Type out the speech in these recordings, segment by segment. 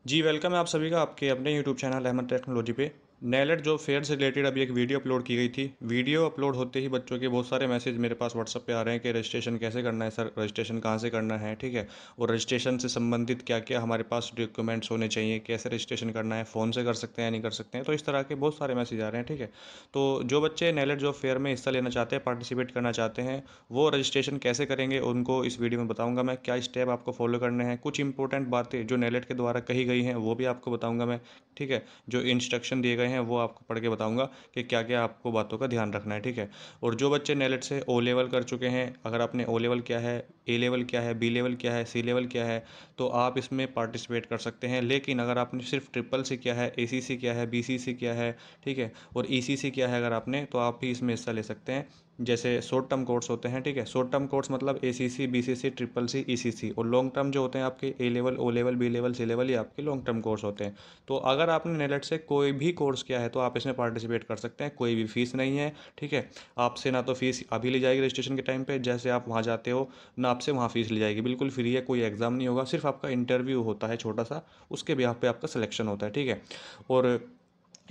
जी, welcome है आप सभी का आपके अपने यूट्यूब चैनल अहमद टेक्नोलॉजी पे। नेलेट जॉब फेयर से रिलेटेड अभी एक वीडियो अपलोड की गई थी। वीडियो अपलोड होते ही बच्चों के बहुत सारे मैसेज मेरे पास व्हाट्सएप पे आ रहे हैं कि रजिस्ट्रेशन कैसे करना है सर, रजिस्ट्रेशन कहाँ से करना है, ठीक है? और रजिस्ट्रेशन से संबंधित क्या-क्या हमारे पास डॉक्यूमेंट्स होने चाहिए, कैसे रजिस्ट्रेशन करना है, फ़ोन से कर सकते हैं या नहीं कर सकते हैं। तो इस तरह के बहुत सारे मैसेज आ रहे हैं, ठीक है? तो जो बच्चे नेलेट जॉब फेयर में हिस्सा लेना चाहते हैं, पार्टिसिपेट करना चाहते हैं, वो रजिस्ट्रेशन कैसे करेंगे उनको इस वीडियो में बताऊँगा मैं, क्या स्टेप आपको फॉलो करने हैं। कुछ इंपॉर्टेंट बातें जो नेलेट के द्वारा कही गई हैं, वो भी आपको बताऊँगा मैं, ठीक है? जो इंस्ट्रक्शन दिए गए हैं, वो आपको पढ़ के बताऊँगा कि क्या-क्या आपको बातों का ध्यान रखना है, ठीक है? और जो बच्चे नेलेट से ओ लेवल कर चुके हैं, अगर आपने ओ लेवल किया है, ए लेवल किया है, बी लेवल किया है, सी लेवल किया है, तो आप इसमें पार्टिसिपेट कर सकते हैं। लेकिन अगर आपने सिर्फ ट्रिपल सी किया है, एसीसी किया है, बीसीसी किया है, ठीक है? और ईसीसी किया है अगर आपने, तो आप भी इसमें हिस्सा ले सकते हैं। जैसे शॉर्ट टर्म कोर्स होते हैं, ठीक है? शॉर्ट टर्म कोर्स मतलब ACC, BCC, triple C, ECC. और लॉन्ग टर्म जो होते हैं आपके A level, O level, B level, C level, ये आपके लॉन्ग टर्म कोर्स होते हैं। तो अगर आपने नेलेट से कोई भी कोर्स किया है तो आप इसमें पार्टिसिपेट कर सकते हैं, कोई भी फीस नहीं है, ठीक है? आपसे ना तो फीस अभी ली जाएगी रजिस्ट्रेशन के टाइम पे, जैसे आप वहाँ जाते हो, ना आपसे वहाँ फीस ली जाएगी, बिल्कुल फ्री है, कोई एग्ज़ाम नहीं होगा, सिर्फ आपका इंटरव्यू होता है छोटा सा, उसके बिहाफ पे आपका सिलेक्शन होता है, ठीक है? और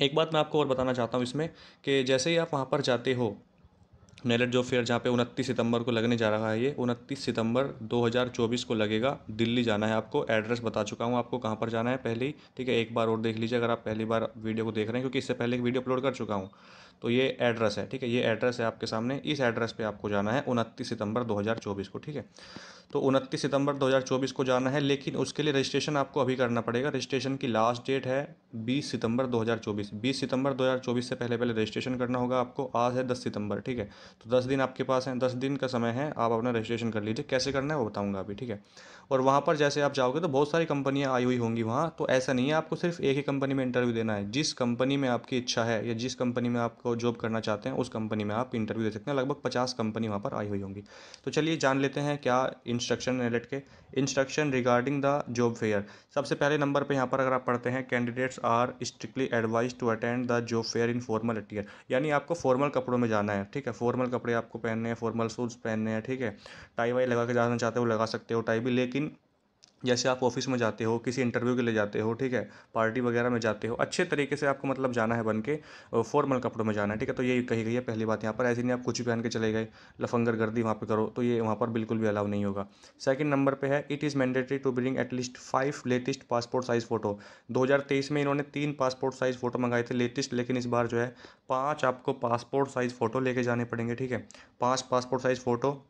एक बात मैं आपको और बताना चाहता हूँ इसमें, कि जैसे ही आप वहाँ पर जाते हो, नेलेट जॉब फेयर जहाँ पे 29 सितंबर को लगने जा रहा है, ये 29 सितंबर 2024 को लगेगा। दिल्ली जाना है आपको, एड्रेस बता चुका हूँ आपको कहाँ पर जाना है पहले ही, ठीक है? एक बार और देख लीजिए अगर आप पहली बार वीडियो को देख रहे हैं, क्योंकि इससे पहले एक वीडियो अपलोड कर चुका हूँ। तो ये एड्रेस है, ठीक है? ये एड्रेस है आपके सामने, इस एड्रेस पे आपको जाना है 29 सितंबर 2024 को, ठीक है? तो 29 सितंबर 2024 को जाना है, लेकिन उसके लिए रजिस्ट्रेशन आपको अभी करना पड़ेगा। रजिस्ट्रेशन की लास्ट डेट है 20 सितंबर 2024। 20 सितंबर 2024 से पहले पहले रजिस्ट्रेशन करना होगा आपको। आज है 10 सितंबर, ठीक है? तो 10 दिन आपके पास हैं, 10 दिन का समय है, आप अपना रजिस्ट्रेशन कर लीजिए। कैसे करना है वो बताऊँगा अभी, ठीक है? और वहाँ पर जैसे आप जाओगे तो बहुत सारी कंपनियाँ आई हुई होंगी वहाँ, तो ऐसा नहीं है आपको सिर्फ एक ही कंपनी में इंटरव्यू देना है। जिस कंपनी में आपकी इच्छा है या जिस कंपनी में आपको जॉब करना चाहते हैं, उस कंपनी में आप इंटरव्यू दे सकते हैं। लगभग 50 कंपनी वहाँ पर आई हुई होंगी। तो चलिए जान लेते हैं क्या इंस्ट्रक्शन नेलेट के। Instruction regarding the job fair. सबसे पहले नंबर पे यहाँ पर अगर आप पढ़ते हैं, candidates are strictly advised to attend the job fair in formal attire. यानी आपको फॉर्मल कपड़ों में जाना है, ठीक है? फॉर्मल कपड़े आपको पहनने हैं, फॉर्मल शूज़ पहनने हैं, ठीक है? टाई वाई लगा के जाना चाहते हो लगा सकते हो टाई भी, लेकिन जैसे आप ऑफिस में जाते हो, किसी इंटरव्यू के लिए जाते हो, ठीक है? पार्टी वगैरह में जाते हो, अच्छे तरीके से आपको मतलब जाना है बन के, फॉर्मल कपड़ों में जाना है, ठीक है? तो ये कही गई है पहली बात यहाँ पर। ऐसे नहीं आप कुछ भी पहन के चले गए, लफंगर गर्दी वहाँ पे करो, तो ये वहाँ पर बिल्कुल भी अलाउ नहीं होगा। सेकंड नंबर पे है, it is mandatory to bring at least 5 latest passport size photo. 2023 में इन्होंने 3 पासपोर्ट साइज़ फ़ोटो मंगाए थे लेटेस्ट, लेकिन इस बार जो है 5 आपको पासपोर्ट साइज़ फ़ोटो लेके जाने पड़ेंगे, ठीक है? 5 पासपोर्ट साइज़ फ़ोटो,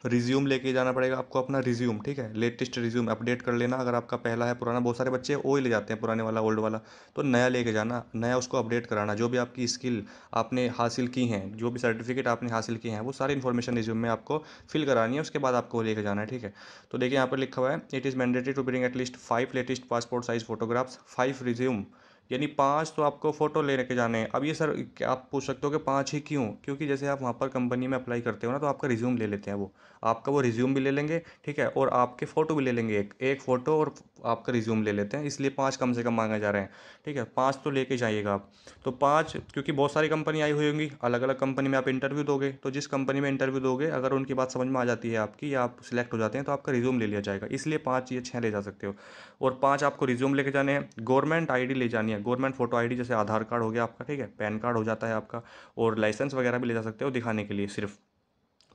रिज्यूम लेके जाना पड़ेगा आपको अपना रिज्यूम, ठीक है? लेटेस्ट रिज्यूम अपडेट कर लेना, अगर आपका पहला है पुराना, बहुत सारे बच्चे वो ही ले जाते हैं पुराने वाला, ओल्ड वाला। तो नया लेके जाना, नया उसको अपडेट कराना। जो भी आपकी स्किल आपने हासिल की हैं, जो भी सर्टिफिकेट आपने हासिल किए हैं, वो सारी इन्फॉर्मेशन रिज्यूम में आपको फिल करानी है, उसके बाद आपको वो लेके जाना है, ठीक है? तो देखिए यहाँ पर लिखा हुआ है, it is mandatory to bring at least 5 latest passport size photographs, 5 resume, यानी 5 तो आपको फ़ोटो ले के जाने हैं। अब ये सर क्या आप पूछ सकते हो कि 5 ही क्यों? क्योंकि जैसे आप वहाँ पर कंपनी में अप्लाई करते हो ना, तो आपका रिज्यूम ले लेते हैं वो। आपका वो रिज्यूम भी ले लेंगे, ठीक है? और आपके फ़ोटो भी ले लेंगे, एक फ़ोटो और आपका रिज्यूम ले लेते हैं, इसलिए 5 कम से कम माँगे जा रहे हैं, ठीक है? 5 तो लेके जाइएगा आप। तो 5, क्योंकि बहुत सारी कंपनी आई हुई होंगी, अलग-अलग कंपनी में आप इंटरव्यू दोगे, तो जिस कंपनी में इंटरव्यू दोगे, अगर उनकी बात समझ में आ जाती है आपकी या आप सिलेक्ट हो जाते हैं, तो आपका रिज्यूम ले लिया जाएगा। इसलिए 5 या 6 ले जा सकते हो। और 5 आपको रिज्यूम लेके जाने हैं, गवर्नमेंट आईडी ले जानी है, गवर्नमेंट फ़ोटो आईडी, जैसे आधार कार्ड हो गया आपका, ठीक है? पैन कार्ड हो जाता है आपका, और लाइसेंस वगैरह भी ले जा सकते हो दिखाने के लिए सिर्फ।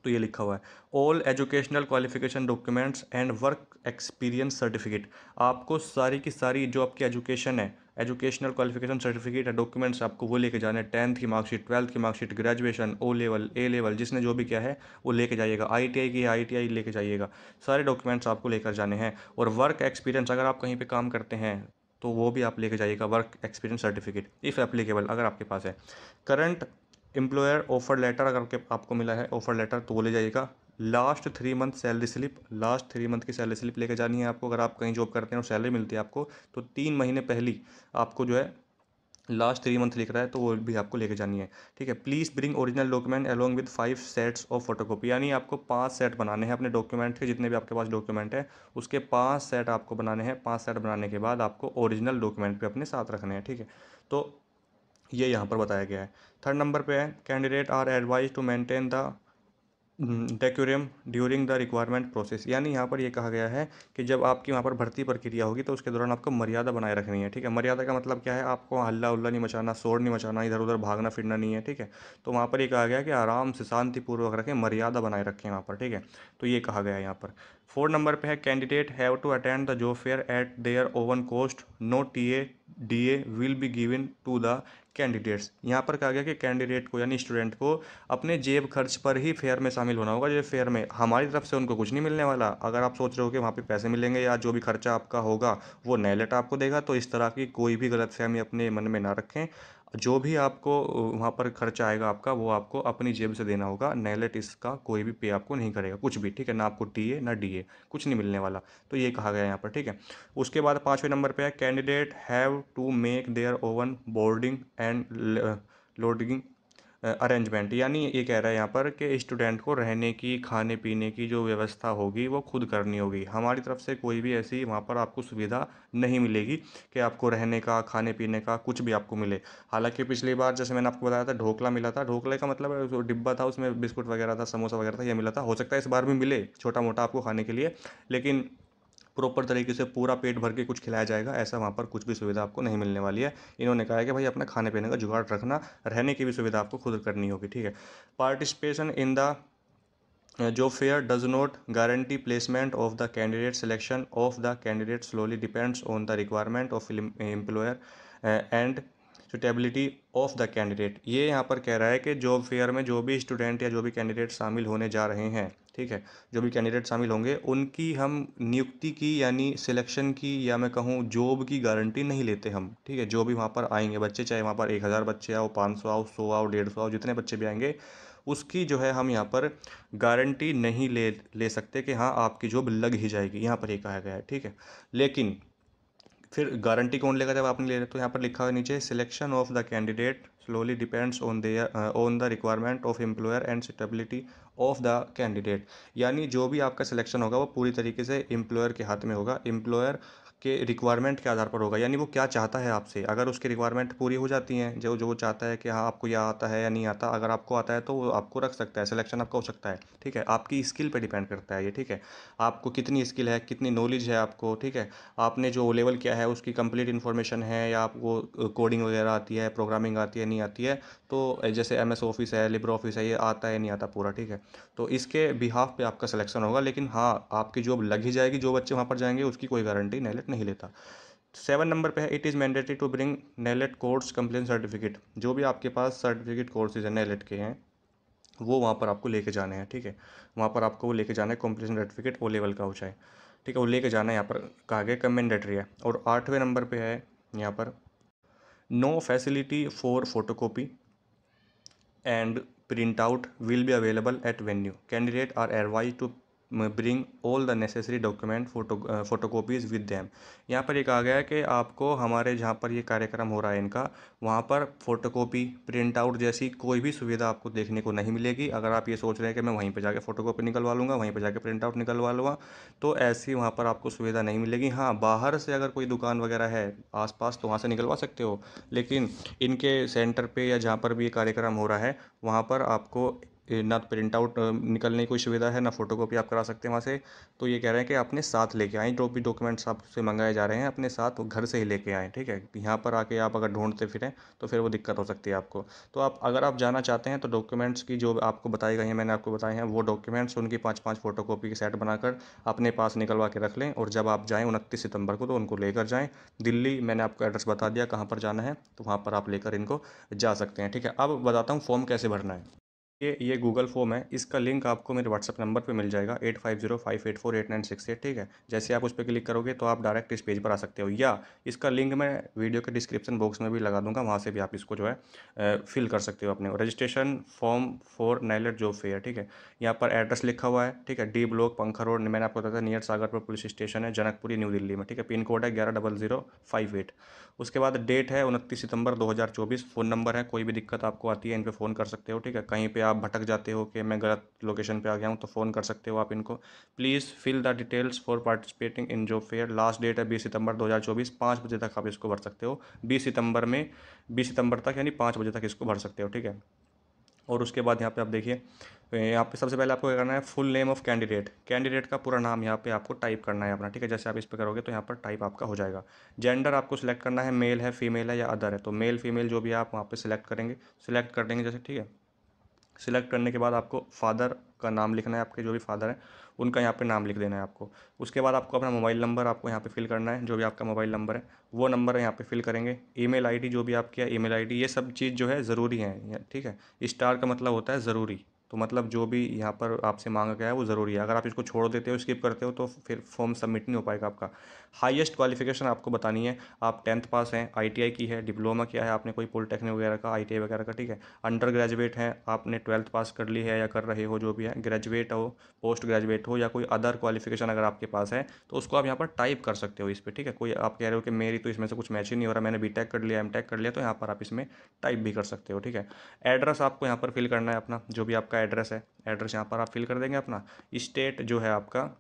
तो ये लिखा हुआ है, all educational qualification documents and work experience certificate. आपको सारी की सारी जो आपकी एजुकेशन है, एजुकेशनल क्वालिफिकेशन सर्टिफिकेट है, डॉक्यूमेंट्स आपको वो लेके जाने हैं। 10th की मार्कशीट, 12th की मार्कशीट, ग्रेजुएशन, ओ लेवल, ए लेवल, जिसने जो भी किया है वो लेके जाइएगा। आईटीआई की है, आईटीआई लेके जाइएगा। सारे डॉक्यूमेंट्स आपको लेकर जाने हैं। और वर्क एक्सपीरियंस, अगर आप कहीं पे काम करते हैं तो वो भी आप लेके जाइएगा, work experience certificate if applicable, अगर आपके पास है। करंट एम्प्लॉयर ऑफर लेटर, अगर आपको मिला है ऑफर लेटर, तो वो ले जाइएगा। Last 3 month salary slip, last 3 month की सैलरी स्लिप लेके जानी है आपको। अगर आप कहीं जॉब करते हैं और सैलरी मिलती है आपको, तो 3 महीने पहली आपको जो है लास्ट 3 मंथ लिख रहा है, तो वो भी आपको लेके जानी है, ठीक है? Please bring original document along with 5 sets of photocopy. यानी आपको 5 सेट बनाने हैं अपने डॉक्यूमेंट के, जितने भी आपके पास डॉक्यूमेंट है उसके 5 सेट आपको बनाने हैं। 5 सेट बनाने के बाद आपको ओरिजिनल डॉक्यूमेंट भी अपने साथ रखने हैं, ठीक है? तो ये यहाँ पर बताया गया है। थर्ड नंबर पे है, candidate are advise to maintain the decorum during the requirement process, यानी यहाँ पर ये कहा गया है कि जब आपकी वहाँ पर भर्ती प्रक्रिया होगी तो उसके दौरान आपको मर्यादा बनाए रखनी है। ठीक है, मर्यादा का मतलब क्या है, आपको हल्ला उल्ला नहीं मचाना, शोर नहीं मचाना, इधर उधर भागना फिरना नहीं है। ठीक है, तो वहाँ पर ये कहा गया है कि आराम से शांतिपूर्वक रखें, मर्यादा बनाए रखें वहाँ पर। ठीक है, तो ये कहा गया है यहाँ पर। 4 नंबर पे है candidate have to attend the job fair at their own cost, no TA DA will be given to the candidates. यहाँ पर कहा गया कि कैंडिडेट को यानी स्टूडेंट को अपने जेब खर्च पर ही फेयर में शामिल होना होगा। ये फेयर में हमारी तरफ से उनको कुछ नहीं मिलने वाला। अगर आप सोच रहे हो कि वहाँ पे पैसे मिलेंगे या जो भी खर्चा आपका होगा वो नैलेट आपको देगा, तो इस तरह की कोई भी गलतफहमी अपने मन में ना रखें। जो भी आपको वहाँ पर खर्चा आएगा आपका, वो आपको अपनी जेब से देना होगा। नैलेट इसका कोई भी पे आपको नहीं करेगा कुछ भी। ठीक है, ना आपको टीए ना डीए, कुछ नहीं मिलने वाला। तो ये कहा गया है यहाँ पर। ठीक है, उसके बाद 5वें नंबर पे है candidate have to make their own boarding and lodging arrangement, यानी ये कह रहा है यहाँ पर कि स्टूडेंट को रहने की, खाने पीने की जो व्यवस्था होगी वो खुद करनी होगी। हमारी तरफ से कोई भी ऐसी वहाँ पर आपको सुविधा नहीं मिलेगी कि आपको रहने का, खाने पीने का कुछ भी आपको मिले। हालांकि पिछली बार जैसे मैंने आपको बताया था ढोकला मिला था, ढोकले का मतलब है जो डिब्बा था उसमें बिस्कुट वगैरह था, समोसा वगैरह था, ये मिला था। हो सकता है इस बार भी मिले छोटा मोटा आपको खाने के लिए, लेकिन प्रॉपर तरीके से पूरा पेट भर के कुछ खिलाया जाएगा ऐसा वहाँ पर कुछ भी सुविधा आपको नहीं मिलने वाली है। इन्होंने कहा है कि भाई अपना खाने पीने का जुगाड़ रखना, रहने की भी सुविधा आपको खुद करनी होगी। ठीक है, participation in the job fair does not guarantee placement of the candidate. Selection of the candidate slowly depends on the requirement of employer and suitability of the candidate। ये यहाँ पर कह रहा है कि जॉब फेयर में जो भी स्टूडेंट या जो भी कैंडिडेट शामिल होने जा रहे हैं, ठीक है, जो भी कैंडिडेट शामिल होंगे उनकी हम नियुक्ति की यानी सिलेक्शन की या मैं कहूँ जॉब की गारंटी नहीं लेते हम। ठीक है, जो भी वहाँ पर आएंगे बच्चे, चाहे वहाँ पर 1000 बच्चे आओ, 500 आओ, 100 आओ, 150 आओ, जितने बच्चे भी आएंगे उसकी जो है हम यहाँ पर गारंटी नहीं ले ले सकते कि हाँ आपकी जॉब लग ही जाएगी, यहाँ पर ये कहा गया है। ठीक है, लेकिन फिर गारंटी कौन लेगा जब आप नहीं ले रहे? तो यहाँ पर लिखा हुआ है नीचे, selection of the candidate slowly depends on the requirement of employer and suitability of the candidate. यानी जो भी आपका सिलेक्शन होगा वो पूरी तरीके से एम्प्लॉयर के हाथ में होगा, एम्प्लॉयर के रिक्वायरमेंट के आधार पर होगा। यानी वो क्या चाहता है आपसे, अगर उसकी रिक्वायरमेंट पूरी हो जाती हैं, जो जो वो चाहता है कि हाँ आपको यह आता है या नहीं आता, अगर आपको आता है तो वो आपको रख सकता है, सिलेक्शन आपका हो सकता है। ठीक है, आपकी स्किल पे डिपेंड करता है ये। ठीक है, आपको कितनी स्किल है, कितनी नॉलेज है आपको। ठीक है, आपने जो लेवल किया है उसकी कंप्लीट इन्फॉर्मेशन है, या आपको कोडिंग वगैरह आती है, प्रोग्रामिंग आती है, नहीं आती है, तो जैसे एमएस ऑफिस है, लिब्रे ऑफिस है, ये आता है नहीं आता पूरा। ठीक है, तो इसके बिहाफ पे आपका सिलेक्शन होगा। लेकिन हाँ आपकी जॉब लग ही जाएगी, जो बच्चे वहाँ पर जाएंगे उसकी कोई गारंटी नेलेट नहीं लेता। 7 नंबर पे है, it is mandatory to bring NIELIT course completion certificate. जो भी आपके पास सर्टिफिकेट कोर्सेज हैं नेलेट के हैं वो वहाँ पर आपको लेके जाने हैं। ठीक है, वहाँ पर आपको वो लेके जाना है, कंप्लीशन सर्टिफिकेट ओ लेवल का हो चाहे। ठीक है, वो लेके जाना है, यहाँ पर कहा गया कमेंडेटरी है। और 8वें नंबर पे है यहाँ पर, no facility for photocopy and printout will be available at venue. Candidates are advised to bring all the necessary document photocopies with them। यहाँ पर ये कहा गया है कि आपको हमारे जहाँ पर ये कार्यक्रम हो रहा है इनका, वहाँ पर फोटोकॉपी, प्रिंट आउट जैसी कोई भी सुविधा आपको देखने को नहीं मिलेगी। अगर आप ये सोच रहे हैं कि मैं वहीं पे जाके फ़ोटोकॉपी निकलवा लूँगा, वहीं पे जाके प्रिंट आउट निकलवा लूँगा, तो ऐसी वहाँ पर आपको सुविधा नहीं मिलेगी। हाँ, बाहर से अगर कोई दुकान वगैरह है आसपास तो वहाँ से निकलवा सकते हो, लेकिन इनके सेंटर पे या जहाँ पर भी ये कार्यक्रम हो रहा है वहाँ पर आपको ना प्रिंट आउट निकलने की कोई सुविधा है, ना फोटोकॉपी आप करा सकते हैं वहाँ से। तो ये कह रहे हैं कि अपने साथ लेके आएँ, जो भी डॉक्यूमेंट्स आपसे मंगाए जा रहे हैं अपने साथ घर से ही लेके आएँ। ठीक है, यहाँ पर आके आप अगर ढूंढते फिरें तो फिर वो दिक्कत हो सकती है आपको। तो आप अगर आप जाना चाहते हैं तो डॉक्यूमेंट्स की जो आपको बताई गई हैं, मैंने आपको बताए हैं वो डॉक्यूमेंट्स, उनकी 5-5 फोटोकॉपी की सेट बनाकर अपने पास निकलवा के रख लें, और जब आप जाएँ 29 सितंबर को तो उनको लेकर जाएँ दिल्ली। मैंने आपको एड्रेस बता दिया कहाँ पर जाना है, तो वहाँ पर आप लेकर इनको जा सकते हैं। ठीक है, अब बताता हूँ फॉर्म कैसे भरना है। ये गूगल फॉर्म है, इसका लिंक आपको मेरे व्हाट्सअप नंबर पे मिल जाएगा 8505848968। ठीक है, जैसे आप उस पर क्लिक करोगे तो आप डायरेक्ट इस पेज पर आ सकते हो, या इसका लिंक मैं वीडियो के डिस्क्रिप्शन बॉक्स में भी लगा दूंगा, वहाँ से भी आप इसको जो है फिल कर सकते हो अपने registration form for NIELIT job fair. ठीक है, यहाँ पर एड्रेस लिखा हुआ है। ठीक है, डी ब्लॉक पंखा रोड, मैंने आपको बताया नियर सागरपुर पुलिस स्टेशन है, जनकपुरी न्यू दिल्ली में। ठीक है, पिन कोड है 110058। उसके बाद डेट है 29 सितंबर 2024। फ़ोन नंबर है, कोई भी दिक्कत आपको आती है इन पे फ़ोन कर सकते हो। ठीक है, कहीं पे आप भटक जाते हो कि मैं गलत लोकेशन पे आ गया हूँ तो फ़ोन कर सकते हो आप इनको। Please fill the details for participating in job fair. Last date है 20 सितंबर 2024, 5 बजे तक आप इसको भर सकते हो। 20 सितंबर तक यानी 5 बजे तक इसको भर सकते हो। ठीक है, और उसके बाद यहाँ पे आप देखिए, यहाँ पे सबसे पहले आपको क्या करना है, फुल नेम ऑफ कैंडिडेट का पूरा नाम यहाँ पे आपको टाइप करना है अपना, ठीक है। जैसे आप इस पे करोगे तो यहाँ पर टाइप आपका हो जाएगा। जेंडर आपको सिलेक्ट करना है, मेल है, फीमेल है या अदर है, तो मेल फीमेल जो भी आप वहाँ पे सिलेक्ट करेंगे, सिलेक्ट कर देंगे जैसे, ठीक है। सिलेक्ट करने के बाद आपको फादर का नाम लिखना है, आपके जो भी फादर हैं उनका यहाँ पे नाम लिख देना है आपको। उसके बाद आपको अपना मोबाइल नंबर आपको यहाँ पे फिल करना है, जो भी आपका मोबाइल नंबर है वो नंबर यहाँ पे फिल करेंगे। ईमेल आईडी जो भी आपकी है, ईमेल आईडी, ये सब चीज़ जो है ज़रूरी है, ठीक है। स्टार का मतलब होता है ज़रूरी, तो मतलब जो भी यहाँ पर आपसे मांगा गया है वो ज़रूरी है। अगर आप इसको छोड़ देते हो, स्किप करते हो, तो फिर फॉर्म सबमिट नहीं हो पाएगा आपका। हाईएस्ट क्वालिफिकेशन आपको बतानी है, आप 10th पास हैं, आईटीआई की है, डिप्लोमा किया है आपने कोई पॉलिटेक्निक वगैरह का, आईटीआई वगैरह का, ठीक है। अंडर ग्रेजुएट हैं, आपने 12th पास कर ली है या कर रहे हो, जो भी है, ग्रेजुएट हो, पोस्ट ग्रेजुएट हो, या कोई अदर क्वालिफिकेशन अगर आपके पास है तो उसको आप यहाँ पर टाइप कर सकते हो इस पर, ठीक है। कोई आप कह रहे हो कि मेरी तो इसमें से कुछ मैच ही नहीं हो रहा, मैंने बीटेक कर लिया, एमटेक कर लिया, तो यहाँ पर आप इसमें टाइप भी कर सकते हो, ठीक है। एड्रेस आपको यहाँ पर फिल करना है अपना, जो भी आपका एड्रेस है, एड्रेस यहाँ पर आप फिल कर देंगे अपना। स्टेट जो है आपका,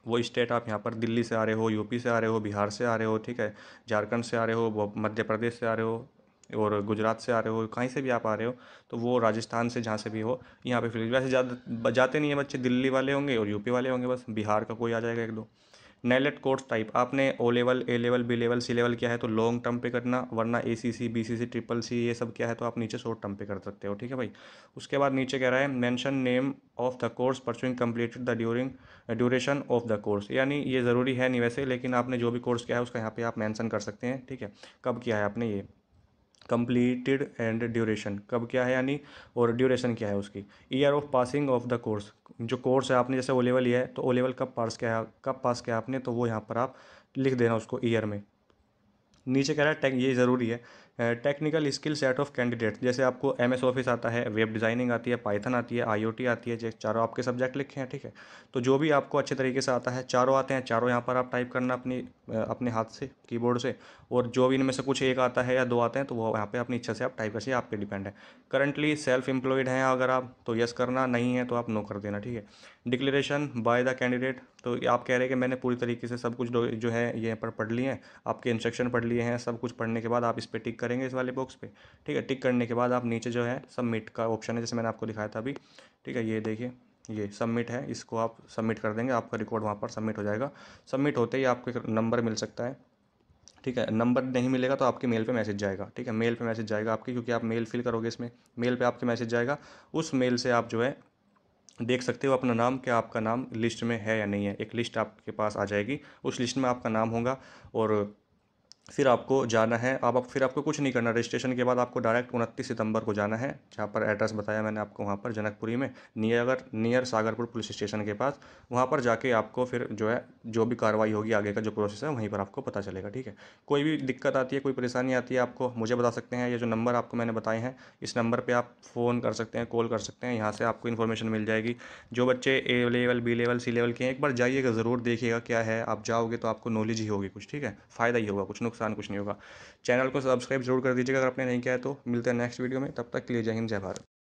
वो स्टेट आप यहाँ पर दिल्ली से आ रहे हो, यूपी से आ रहे हो, बिहार से आ रहे हो, ठीक है, झारखंड से आ रहे हो, मध्य प्रदेश से आ रहे हो, और गुजरात से आ रहे हो, कहीं से भी आप आ रहे हो, तो वो राजस्थान से जहाँ से भी हो यहाँ पे फिल। वैसे ज़्यादा जाते नहीं है बच्चे, दिल्ली वाले होंगे और यूपी वाले होंगे, बस बिहार का कोई आ जाएगा एक दो। नेलेट कोर्स टाइप आपने ओ लेवल, ए level, B level, C level किया है तो लॉन्ग टर्म पे करना, वरना ए सी सी, बी सी सी, ट्रिपल सी ये सब किया है तो आप नीचे शॉर्ट टर्म पे कर सकते हो, ठीक है भाई। उसके बाद नीचे कह रहा है mention name of the course pursuing completed the duration of the course, यानी ये ज़रूरी है नहीं वैसे, लेकिन आपने जो भी कोर्स किया है उसका यहाँ पे आप मेंशन कर सकते हैं, ठीक है। कब किया है आपने ये, कंप्लीटेड एंड ड्यूरेशन कब क्या है यानी, और ड्यूरेशन क्या है उसकी। Year of passing of the course, जो कोर्स है आपने जैसे ओ लेवल लिया है तो ओ लेवल कब पास किया है, कब पास किया आपने, तो वो यहाँ पर आप लिख देना उसको ईयर में। नीचे कह रहा है टेक, ये ज़रूरी है, technical skill set of candidate, जैसे आपको एमएस ऑफिस आता है, वेब डिज़ाइनिंग आती है, पाइथन आती है, आईओटी आती है, जो चारों आपके सब्जेक्ट लिखे हैं, ठीक है। तो जो भी आपको अच्छे तरीके से आता है, चारों आते हैं, चारों यहाँ पर आप टाइप करना अपने हाथ से, कीबोर्ड से। और जो भी इनमें से कुछ एक आता है या दो आते हैं तो वो यहाँ पे अपनी इच्छा से आप टाइप कर, आप पे डिपेंड है। करंटली सेल्फ एम्प्लॉयड हैं अगर आप तो यस करना, नहीं है तो आप नो कर देना, ठीक है। डिक्लेरेशन बाय द कैंडिडेट, तो आप कह रहे हैं कि मैंने पूरी तरीके से सब कुछ जो है ये यहाँ पर पढ़ लिए हैं, आपके इंस्ट्रक्शन पढ़ लिए हैं, सब कुछ पढ़ने के बाद आप इस पर टिक करेंगे, इस वाले बॉक्स पे, ठीक है। टिक करने के बाद आप नीचे जो है सबमिट का ऑप्शन है, जैसे मैंने आपको दिखाया था अभी, ठीक है। ये देखिए, ये सबमिट है, इसको आप सबमिट कर देंगे, आपका रिकॉर्ड वहाँ पर सबमिट हो जाएगा। सबमिट होते ही आपको एक नंबर मिल सकता है, ठीक है। नंबर नहीं मिलेगा तो आपके मेल पे मैसेज जाएगा, ठीक है। मेल पे मैसेज जाएगा आपकी, क्योंकि आप मेल फिल करोगे इसमें, मेल पे आपके मैसेज जाएगा। उस मेल से आप जो है देख सकते हो अपना नाम, क्या आपका नाम लिस्ट में है या नहीं है। एक लिस्ट आपके पास आ जाएगी, उस लिस्ट में आपका नाम होगा, और फिर आपको जाना है। अब फिर आपको कुछ नहीं करना, रजिस्ट्रेशन के बाद आपको डायरेक्ट 29 सितंबर को जाना है, जहाँ पर एड्रेस बताया मैंने आपको, वहाँ पर जनकपुरी में, नियर सागरपुर पुलिस स्टेशन के पास। वहाँ पर जाके आपको फिर जो है जो भी कार्रवाई होगी, आगे का जो प्रोसेस है वहीं पर आपको पता चलेगा, ठीक है। कोई भी दिक्कत आती है, कोई परेशानी आती है आपको, मुझे बता सकते हैं। ये जो नंबर आपको मैंने बताए हैं, इस नंबर पर आप फ़ोन कर सकते हैं, कॉल कर सकते हैं, यहाँ से आपको इन्फॉर्मेशन मिल जाएगी। जो बच्चे ए level, B level, C level के हैं, एक बार जाइएगा, ज़रूर देखिएगा क्या है, आप जाओगे तो आपको नॉलेज ही होगी कुछ, ठीक है। फ़ायदा ही होगा, कुछ नुकसान कुछ नहीं होगा। चैनल को सब्सक्राइब जरूर कर दीजिएगा अगर आपने नहीं किया है तो। मिलते हैं नेक्स्ट वीडियो में, तब तक के लिए जय हिंद, जय भारत।